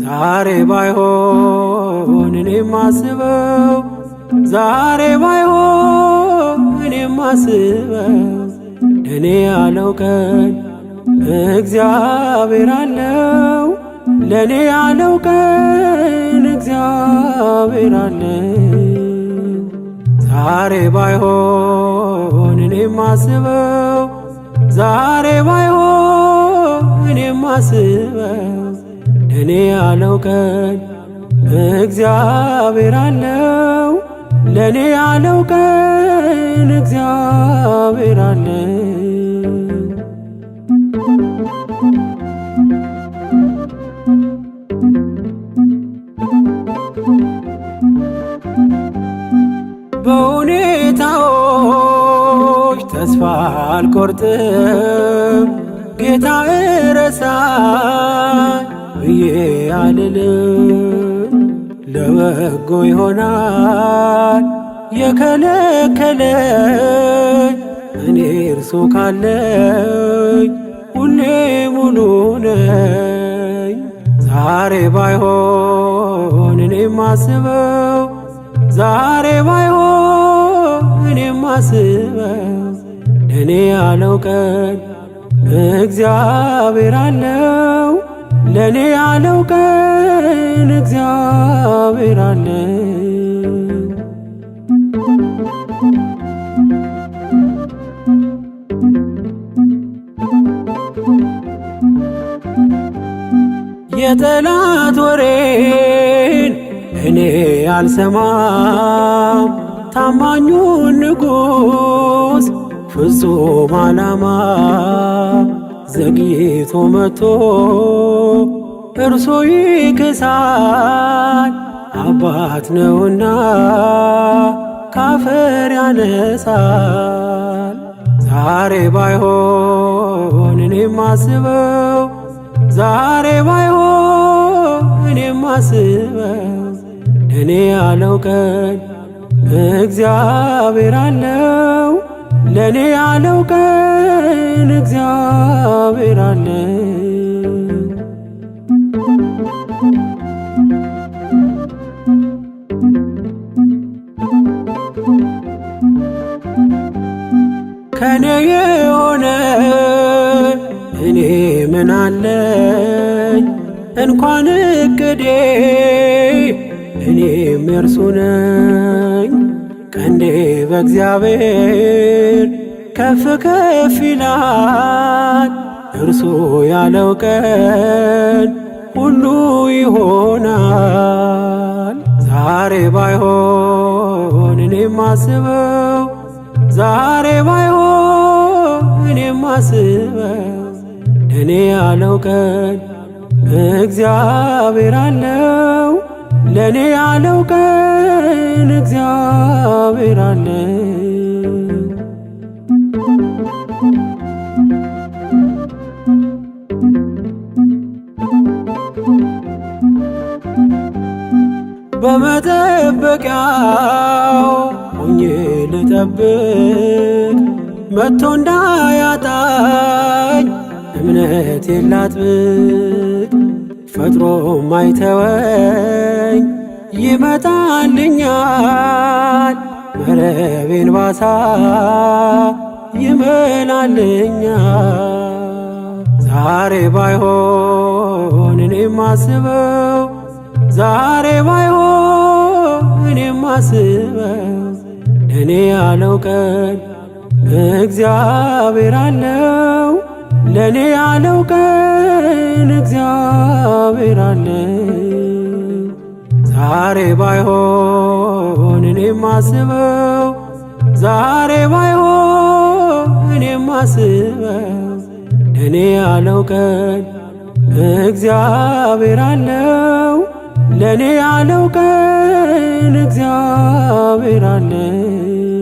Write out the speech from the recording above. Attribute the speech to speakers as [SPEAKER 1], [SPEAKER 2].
[SPEAKER 1] ዛሬ ባይሆን እኔ ማስበው ዛሬ ባይሆን እኔ ማስበው ለኔ ያለው ቀን እግዚአብሔር አለው ለኔ ያለው ቀን እግዚአብሔር አለው። ዛሬ ባይሆን እኔ ማስበው ዛሬ ባይሆን እኔ ማስበው ለኔ ያለው ቀን እግዚአብሔር አለው ለኔ ያለው ቀን እግዚአብሔር አለው። በሁኔታዎች ተስፋ አልቆርጥም ጌታ እረሳኝ ብዬ አልልም። ለበጎ ይሆናል የከለከለኝ እኔ እርሱ ካለኝ ሁሌ ሙሉ ነኝ። ዛሬ ባይሆን እኔ ማስበው ዛሬ ባይሆን እኔ ማስበው ለኔ ያለው ቀን እግዚአብሔር አለው ለኔ ያለው ቀን እግዚአብሔር አለው። የጠላት ወሬን እኔ አልሰማም ታማኙን ንጉሥ ፍጹም ዓላማ ዘግይቶ መጥቶ እርሱ ይክሳል አባት ነውና ካፈር ያነሳል። ዛሬ ባይሆን እኔ ማስበው ዛሬ ባይሆን እኔ ማስበው ለኔ ያለው ቀን እግዚአብሔር አለው ለኔ ያለው ቀን እግዚአብሔር አለው። ከኔ የሆነ እኔ ምን አለኝ እንኳን እቅዴ እኔም የእርሱ ነኝ። ቀንዴ በእግዚአብሔር ከፍ ከፍ ይላል እርሱ ያለው ቀን ሁሉ ይሆናል። ዛሬ ባይሆን እኔ ማስበው ዛሬ ባይሆን እኔ ማስበው ለኔ ያለው ቀን እግዚአብሔር አለው ለኔ ያለው ቀን እግዚአብሔር አለው። በመጠበቂያው ሆኜ ልጠብቅ መጥቶ እንዳያጣኝ እምነቴን ላጥብቅ ፈጥሮ ማይተወኝ ይመጣልኛል መረቤን ባሳ ይመላልኛል። ዛሬ ባይሆን እኔ ማስበው ዛሬ ባይሆን እኔ ማስበው ለኔ ያለው ቀን እግዚአብሔር አለው ለኔ ያለው ቀን እግዚአብሔር አለው። ዛሬ ባይሆን እኔ ማስበው ዛሬ ባይሆን እኔ ማስበው ለኔ ለኔ ያለው ቀን እግዚአብሔር አለው። ለኔ ያለው ቀን እግዚአብሔር አለው።